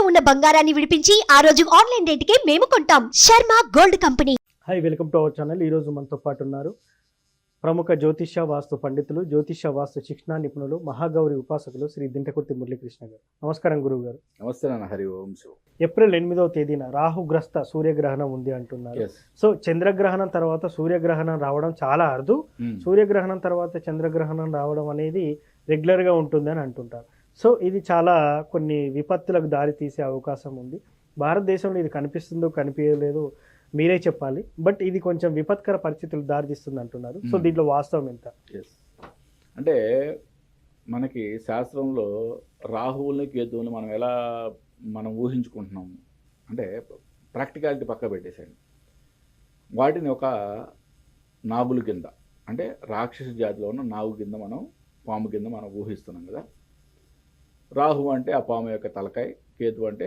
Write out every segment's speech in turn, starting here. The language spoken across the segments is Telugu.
ఉన్న బంగారాన్ని విడిపించి ఆ రోజు ఆన్లైన్ రేటుకే మేము కొంటాం. Sharma gold company. Hi, welcome to our channel. ఈరోజు మనతో పాటు ఉన్నారు ప్రముఖ జ్యోతిష్య వాస్తు పండితులు, జ్యోతిష్య వాస్తు శిక్షణ నిపుణులు, మహాగౌరి ఉపాసకులు శ్రీ దింటకుర్తి మురళీకృష్ణ గారు. నమస్కారం గురువు గారు. నమస్తే నాన్న. హరి ఓం శివ. ఏప్రిల్ 8వ తేదీన రాహుగ్రస్త సూర్యగ్రహణం ఉంది అంటున్నారు. Yes. సో చంద్రగ్రహణం తర్వాత సూర్యగ్రహణం రావడం చాలా అరుదు. సూర్యగ్రహణం తర్వాత చంద్రగ్రహణం రావడం అనేది రెగ్యులర్గా ఉంటుంది అని అంటుంటారు. సో ఇది చాలా కొన్ని విపత్తులకు దారి తీసే అవకాశం ఉంది. భారతదేశంలో ఇది కనిపిస్తుందో కనిపించలేదు మీరే చెప్పాలి. బట్ ఇది కొంచెం విపత్కర పరిస్థితులు దారితీస్తుంది అంటున్నారు. సో దీంట్లో వాస్తవం ఎంత? అంటే మనకి శాస్త్రంలో రాహువుల్ని కేతువుని మనం ఊహించుకుంటున్నాము అంటే ప్రాక్టికాలిటీ పక్క పెట్టేసేయండి. వాటిని ఒక నాగుల కింద అంటే రాక్షస జాతిలో ఉన్న నాగు కింద పాము కింద మనం ఊహిస్తున్నాం కదా. రాహు అంటే ఆ పాము యొక్క తలకాయ, కేతు అంటే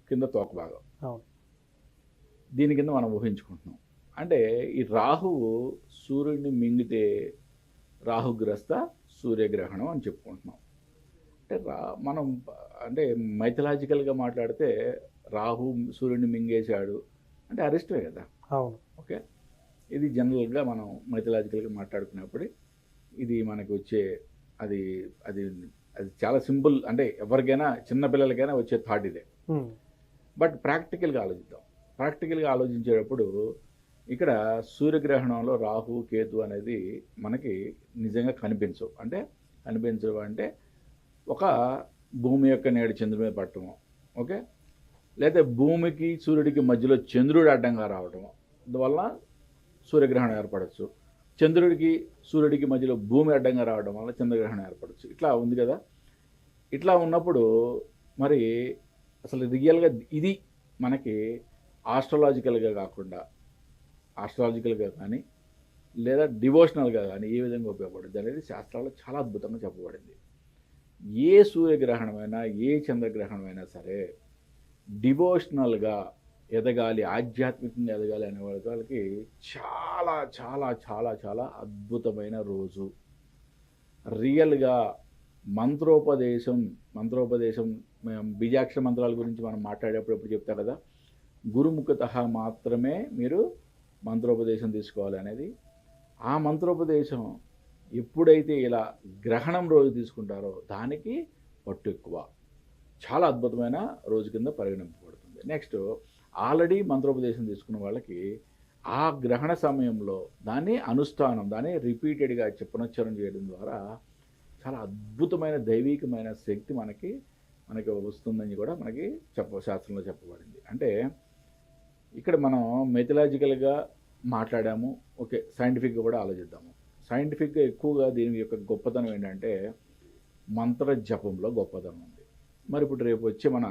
కింద తోక భాగం. దీని కింద మనం ఊహించుకుంటున్నాం. అంటే ఈ రాహువు సూర్యుడిని మింగితే రాహుగ్రస్త సూర్యగ్రహణం అని చెప్పుకుంటున్నాం. అంటే మనం అంటే మైథలాజికల్గా మాట్లాడితే రాహు సూర్యుడిని మింగేశాడు అంటే అరిష్టమే కదా. ఓకే, ఇది జనరల్గా మనం మైథలాజికల్గా మాట్లాడుకున్నప్పుడు ఇది మనకి వచ్చే అది అది అది చాలా సింపుల్. అంటే ఎవరికైనా చిన్నపిల్లలకైనా వచ్చే థాట్ ఇదే. బట్ ప్రాక్టికల్గా ఆలోచిద్దాం. ప్రాక్టికల్గా ఆలోచించేటప్పుడు ఇక్కడ సూర్యగ్రహణంలో రాహు కేతు అనేది మనకి నిజంగా కనిపించవు. అంటే ఒక భూమి యొక్క నేడు చంద్రుడి మీద పట్టడము, ఓకే, లేదా భూమికి సూర్యుడికి మధ్యలో చంద్రుడు అడ్డంగా రావడము, అందువల్ల సూర్యగ్రహణం ఏర్పడవచ్చు. చంద్రుడికి సూర్యుడికి మధ్యలో భూమి అడ్డంగా రావడం వల్ల చంద్రగ్రహణం ఏర్పడవచ్చు. ఇట్లా ఉంది కదా. ఇట్లా ఉన్నప్పుడు మరి అసలు రియల్గా ఇది మనకి ఆస్ట్రాలజికల్గా కానీ లేదా డివోషనల్గా కానీ ఏ విధంగా ఉపయోగపడుతుంది అనేది శాస్త్రాల్లో చాలా అద్భుతంగా చెప్పబడింది. ఏ సూర్యగ్రహణమైనా ఏ చంద్రగ్రహణమైనా సరే డివోషనల్గా ఎదగాలి, ఆధ్యాత్మికంగా ఎదగాలి అనే వాళ్ళకి చాలా చాలా చాలా చాలా అద్భుతమైన రోజు. రియల్గా మంత్రోపదేశం బీజాక్షర మంత్రాల గురించి మనం మాట్లాడేటప్పుడు ఎప్పుడు చెప్తారు కదా, గురుముఖత మాత్రమే మీరు మంత్రోపదేశం తీసుకోవాలి అనేది. ఆ మంత్రోపదేశం ఎప్పుడైతే ఇలా గ్రహణం రోజు తీసుకుంటారో దానికి పట్టు ఎక్కువ. చాలా అద్భుతమైన రోజు కింద పరిగణింపబడుతుంది. నెక్స్ట్, ఆల్రెడీ మంత్రోపదేశం తీసుకున్న వాళ్ళకి ఆ గ్రహణ సమయంలో దాన్ని రిపీటెడ్గా పునశ్చరణ చేయడం ద్వారా చాలా అద్భుతమైన దైవికమైన శక్తి మనకి వస్తుందని కూడా మనకి శాస్త్రంలో చెప్పబడింది. అంటే ఇక్కడ మనం మెథలాజికల్గా మాట్లాడాము, ఓకే, సైంటిఫిక్గా కూడా ఆలోచిద్దాము. సైంటిఫిక్గా ఎక్కువగా దీని యొక్క గొప్పతనం ఏంటంటే మంత్ర జపంలో గొప్పతనం ఉంది. మరి ఇప్పుడు రేపు వచ్చే మన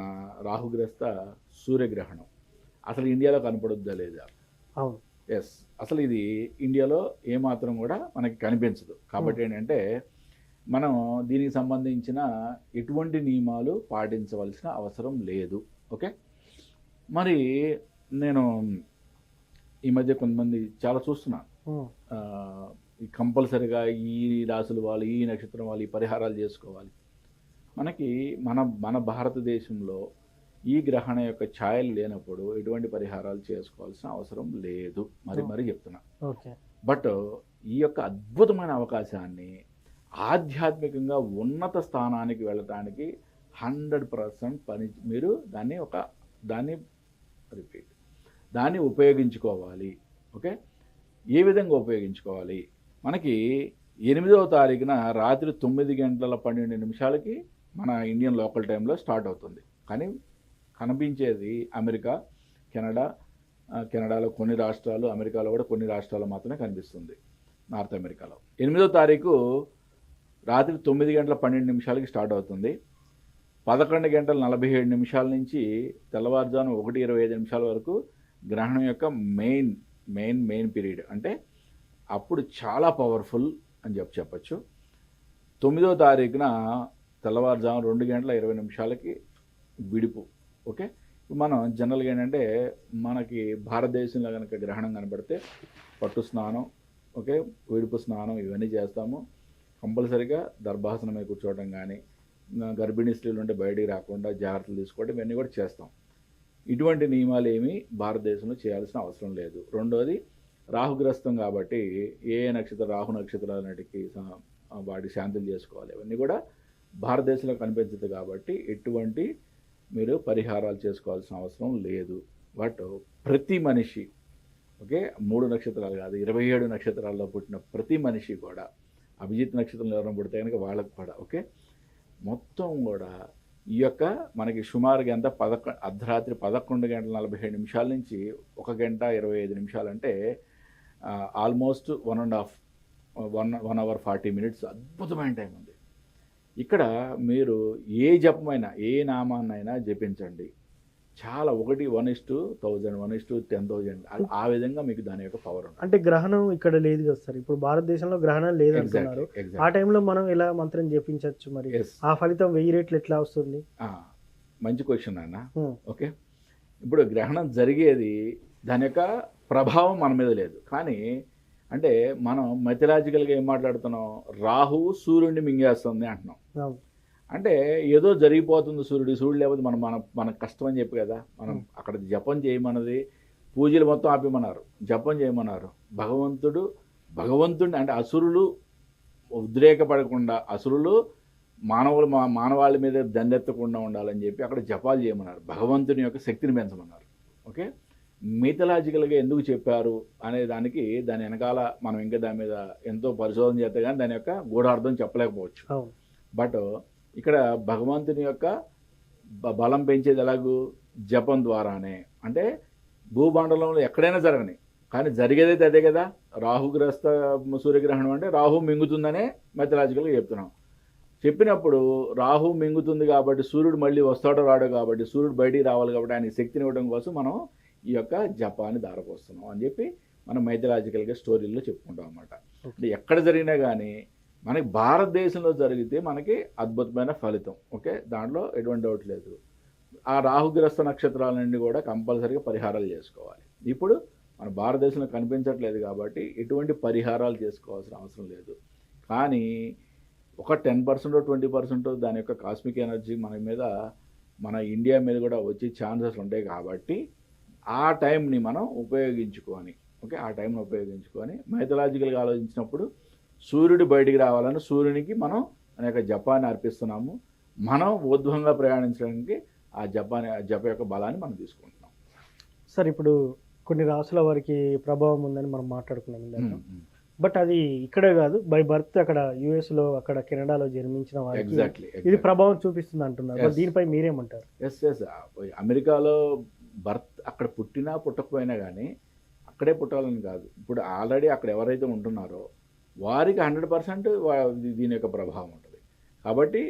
రాహుగ్రస్త సూర్యగ్రహణం అసలు ఇండియాలో కనపడుద్దా లేదా? అవును, ఎస్. అసలు ఇది ఇండియాలో ఏమాత్రం కూడా మనకి కనిపించదు. కాబట్టి ఏంటంటే మనం దీనికి సంబంధించిన ఎటువంటి నియమాలు పాటించవలసిన అవసరం లేదు. ఓకే, మరి నేను ఈ మధ్య కొంతమంది చాలా చూస్తున్నాను, కంపల్సరిగా ఈ రాసుల వాళ్ళు, ఈ నక్షత్రం వాళ్ళు ఈ పరిహారాలు చేసుకోవాలి. మనకి మన భారతదేశంలో ఈ గ్రహణ యొక్క ఛాయలు లేనప్పుడు ఎటువంటి పరిహారాలు చేసుకోవాల్సిన అవసరం లేదు. మరి చెప్తున్నా. బట్ ఈ యొక్క అద్భుతమైన అవకాశాన్ని ఆధ్యాత్మికంగా ఉన్నత స్థానానికి వెళ్ళటానికి 100% మీరు దాన్ని ఉపయోగించుకోవాలి. ఓకే, ఏ విధంగా ఉపయోగించుకోవాలి? మనకి 8వ తారీఖున రాత్రి 9:12 మన ఇండియన్ లోకల్ టైంలో స్టార్ట్ అవుతుంది. కానీ కనిపించేది అమెరికా, కెనడాలో కొన్ని రాష్ట్రాలు, అమెరికాలో కూడా కొన్ని రాష్ట్రాలు మాత్రమే కనిపిస్తుంది, నార్త్ అమెరికాలో. 8వ తారీఖు రాత్రి 9:12 స్టార్ట్ అవుతుంది. 11:47 నుంచి తెల్లవారుజాము 1:25 వరకు గ్రహణం యొక్క మెయిన్ పీరియడ్. అంటే అప్పుడు చాలా పవర్ఫుల్ అని చెప్పచ్చు. 9వ తారీఖున తెల్లవారుజాము 2:20 విడుపు. ఓకే, మనం జనరల్గా ఏంటంటే మనకి భారతదేశంలో కనుక గ్రహణం కనబడితే పట్టు స్నానం, ఓకే, విడుపు స్నానం ఇవన్నీ చేస్తాము. కంపల్సరీగా దర్భాసనమే కూర్చోవడం కానీ, గర్భిణీ స్త్రీలు ఉంటే బయటికి రాకుండా జాగ్రత్తలు తీసుకోవడం ఇవన్నీ కూడా చేస్తాం. ఇటువంటి నియమాలు ఏమీ భారతదేశంలో చేయాల్సిన అవసరం లేదు. రెండోది రాహుగ్రస్తం కాబట్టి ఏ నక్షత్రం రాహు నక్షత్రాలన్నిటికీ వాటి శాంతులు చేసుకోవాలి. అవన్నీ కూడా భారతదేశంలో కనిపించదు కాబట్టి ఎటువంటి మీరు పరిహారాలు చేసుకోవాల్సిన అవసరం లేదు. బట్ ప్రతి మనిషి ఓకే 3 నక్షత్రాలు కాదు 27 నక్షత్రాల్లో పుట్టిన ప్రతి మనిషి కూడా అభిజిత్ నక్షత్రంలో ఎవరైనా పుడితే కనుక వాళ్ళకు కూడా ఓకే మొత్తం కూడా ఈ యొక్క మనకి సుమారుగా ఎంత అర్ధరాత్రి 11 గంటల 47 నిమిషాల నుంచి 1 గంట 25 నిమిషాలు అంటే ఆల్మోస్ట్ 1 అవర్ 40 మినిట్స్ అద్భుతమైన టైం ఉంది. ఇక్కడ మీరు ఏ జపమైనా ఏ నామాన్నైనా జపించండి. చాలా 1:1000 1:10,000 ఆ విధంగా మీకు దాని యొక్క పవర్ ఉంటుంది. అంటే గ్రహణం ఇక్కడ లేదు కదా సార్, ఇప్పుడు భారతదేశంలో గ్రహణం లేదు అంటున్నారు. ఆ టైంలో మనం ఎలా మంత్రం జపించవచ్చు మరి? ఆ ఫలితం 1000 రెట్లు ఎట్లా వస్తుంది? మంచి క్వశ్చన్ అన్న. ఓకే, ఇప్పుడు గ్రహణం జరిగేది దాని యొక్క ప్రభావం మన మీద లేదు, కానీ అంటే మనం మెథలాజికల్గా ఏం మాట్లాడుతున్నాం, రాహువు సూర్యుడిని మింగేస్తుంది అంటున్నాం. అంటే ఏదో జరిగిపోతుంది సూర్యుడు లేకపోతే మన కష్టం అని చెప్పి కదా మనం అక్కడ జపం చేయమన్నది, పూజలు మొత్తం ఆపేమన్నారు, జపం చేయమన్నారు. భగవంతుడిని అంటే అసురులు ఉద్రేకపడకుండా, అసురులు మానవాళి మీద దండెత్తకుండా ఉండాలని చెప్పి అక్కడ జపాలు చేయమన్నారు, భగవంతుని యొక్క శక్తిని పెంచమన్నారు. ఓకే, మిథలాజికల్గా ఎందుకు చెప్పారు అనే దానికి దాని వెనకాల మనం ఇంకా దాని మీద ఎంతో పరిశోధన చేస్తే కానీ దాని యొక్క గూఢార్థం చెప్పలేకపోవచ్చు. బట్ ఇక్కడ భగవంతుని యొక్క బలం పెంచేది ఎలాగూ జపం ద్వారానే. అంటే భూమండలంలో ఎక్కడైనా జరగని, కానీ జరిగేదైతే అదే కదా. రాహుగ్రస్త సూర్యగ్రహణం అంటే రాహు మింగుతుందనే మెథలాజికల్గా చెప్తున్నాం. చెప్పినప్పుడు రాహు మింగుతుంది కాబట్టి సూర్యుడు మళ్ళీ వస్తాడో రాడో కాబట్టి సూర్యుడు బయటికి రావాలి కాబట్టి ఆయన శక్తిని ఇవ్వడం కోసం మనం ఈ యొక్క జపాన్ని దారపోస్తున్నాం అని చెప్పి మనం మైథలాజికల్గా స్టోరీల్లో చెప్పుకుంటాం అన్నమాట. అంటే ఎక్కడ జరిగినా కానీ మనకి భారతదేశంలో జరిగితే మనకి అద్భుతమైన ఫలితం. ఓకే, దాంట్లో ఎటువంటి డౌట్ లేదు. ఆ రాహుగ్రస్త నక్షత్రాలన్నీ కూడా కంపల్సరీగా పరిహారాలు చేసుకోవాలి. ఇప్పుడు మన భారతదేశంలో కనిపించట్లేదు కాబట్టి ఎటువంటి పరిహారాలు చేసుకోవాల్సిన అవసరం లేదు. కానీ ఒక 10% 20% దాని యొక్క కాస్మిక్ ఎనర్జీ మన ఇండియా మీద కూడా వచ్చే ఛాన్సెస్ ఉంటాయి కాబట్టి ఆ టైంని మనం ఉపయోగించుకొని ఆ టైంని ఉపయోగించుకొని మైథలాజికల్గా ఆలోచించినప్పుడు సూర్యుడు బయటికి రావాలని సూర్యునికి మనం అనేక జపాన్ని అర్పిస్తున్నాము. మనం ఊర్ధ్వంగా ప్రయాణించడానికి ఆ జప యొక్క బలాన్ని మనం తీసుకుంటున్నాం. సార్, ఇప్పుడు కొన్ని రాసుల వారికి ప్రభావం ఉందని మనం మాట్లాడుకున్నాం ఇందాక. బట్ అది ఇక్కడే కాదు, బై బర్త్ అక్కడ యుఎస్లో అక్కడ కెనడాలో జన్మించిన వారికి ఇది ప్రభావం చూపిస్తుంది అంటున్నారు. దీనిపై మీరేమంటారు? ఎస్ అమెరికాలో బర్త్ అక్కడ పుట్టినా పుట్టకపోయినా కానీ అక్కడే పుట్టాలని కాదు. ఇప్పుడు ఆల్రెడీ అక్కడ ఎవరైతే ఉంటున్నారో వారికి 100% దీని యొక్క ప్రభావం ఉంటుంది. కాబట్టి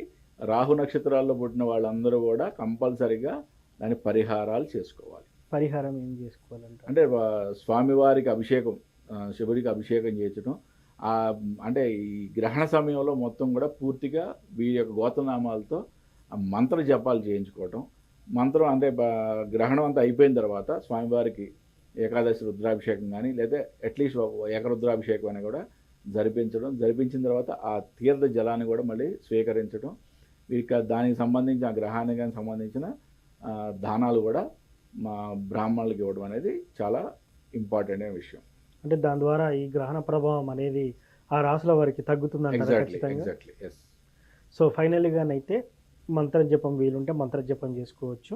రాహు నక్షత్రాల్లో పుట్టిన వాళ్ళందరూ కూడా కంపల్సరీగా దాని పరిహారాలు చేసుకోవాలి. పరిహారం ఏం చేసుకోవాలంటే అంటే స్వామివారికి అభిషేకం, శివుడికి అభిషేకం చేయించడం. అంటే ఈ గ్రహణ సమయంలో మొత్తం కూడా పూర్తిగా వీరి యొక్క గోత్రనామాలతో మంత్ర జపాలు చేయించుకోవటం. మంత్రం అంటే గ్రహణం అంతా అయిపోయిన తర్వాత స్వామివారికి ఏకాదశి రుద్రాభిషేకం కానీ లేదా అట్లీస్ట్ ఏకరుద్రాభిషేకం అని కూడా జరిపించిన తర్వాత ఆ తీర్థ జలాన్ని కూడా మళ్ళీ స్వీకరించడం. వీరికి దానికి సంబంధించిన గ్రహానికి సంబంధించిన దానాలు కూడా మా బ్రాహ్మణులకు ఇవ్వడం అనేది చాలా ఇంపార్టెంట్ అయిన విషయం. అంటే దాని ద్వారా ఈ గ్రహణ ప్రభావం అనేది ఆ రాసుల వారికి తగ్గుతుంది. ఎగ్జాక్ట్లీ. సో ఫైనల్గానైతే మంత్ర జపం వీలుంటే మంత్ర జపం చేసుకోవచ్చు.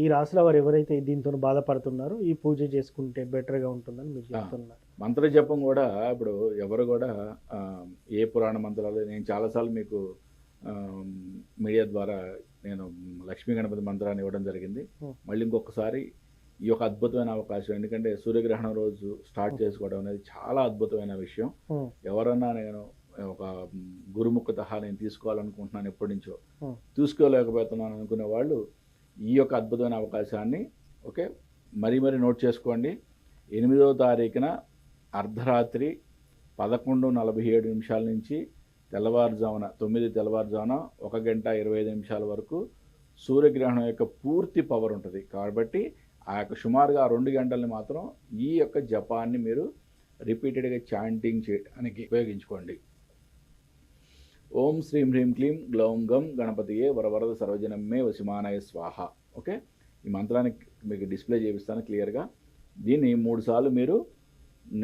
ఈ రాసుల వారు ఎవరైతే దీంతో బాధపడుతున్నారో ఈ పూజ చేసుకుంటే బెటర్గా ఉంటుందని మీరు చెప్తున్నారు. మంత్ర జపం కూడా ఇప్పుడు ఎవరు కూడా ఏ పురాణ మంత్రాలు నేను చాలాసార్లు మీకు మీడియా ద్వారా నేను లక్ష్మీ గణపతి మంత్రాన్ని ఇవ్వడం జరిగింది. మళ్ళీ ఇంకొకసారి ఈ యొక్క అద్భుతమైన అవకాశం, ఎందుకంటే సూర్యగ్రహణం రోజు స్టార్ట్ చేసుకోవడం అనేది చాలా అద్భుతమైన విషయం. ఎవరన్నా నేను ఒక గురుముఖత నేను తీసుకోవాలనుకుంటున్నాను, ఎప్పటి నుంచో తీసుకోలేకపోతున్నాను అనుకునే వాళ్ళు ఈ యొక్క అద్భుతమైన అవకాశాన్ని మరీ నోట్ చేసుకోండి. 8వ తారీఖున అర్ధరాత్రి 11:47 నుంచి తెల్లవారుజామున 9 తెల్లవారుజామున 1 గంట 25 నిమిషాల వరకు సూర్యగ్రహణం యొక్క పూర్తి పవర్ ఉంటుంది. కాబట్టి ఆ యొక్క సుమారుగా 2 గంటల్ని మాత్రం ఈ యొక్క జపాన్ని మీరు రిపీటెడ్గా చాంటింగ్ చేయడానికి ఉపయోగించుకోండి. ఓం శ్రీం హ్రీం క్లీం గ్లౌం గం గణపతియే వరవరద సర్వజనమే వశిమానయ స్వాహ. ఓకే, ఈ మంత్రాన్ని మీకు డిస్ప్లే చేపిస్తాను క్లియర్గా. దీన్ని 3 సార్లు మీరు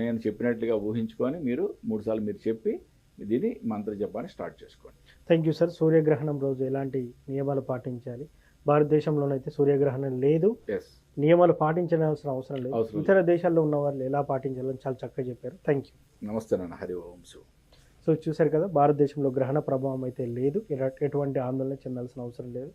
నేను చెప్పినట్లుగా ఊహించుకొని మీరు 3 సార్లు మీరు చెప్పి దీన్ని మంత్ర జపాన్ని స్టార్ట్ చేసుకోండి. Thank you sir. సూర్యగ్రహణం రోజు ఎలాంటి నియమాలు పాటించాలి? భారతదేశంలోనైతే సూర్యగ్రహణం లేదు, ఎస్, నియమాలు పాటించాల్సిన అవసరం లేదు. అవసరం లేదు. ఇతర దేశాల్లో ఉన్న వాళ్ళు ఎలా పాటించాలని చాలా చక్కగా చెప్పారు. Thank you. నమస్తే నాన్న. హరి ఓం శివ. సో చూశారు కదా, భారతదేశంలో గ్రహణ ప్రభావం అయితే లేదు, ఎటువంటి ఆందోళన చెందాల్సిన అవసరం లేదు.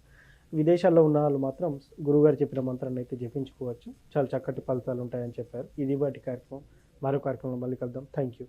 విదేశాల్లో ఉన్న వాళ్ళు మాత్రం గురువుగారు చెప్పిన మంత్రాన్ని అయితే జపించుకోవచ్చు, చాలా చక్కటి ఫలితాలు ఉంటాయని చెప్పారు. ఇది వాటి కార్యక్రమం. మరో కార్యక్రమంలో మళ్ళీ కలుద్దాం. Thank you.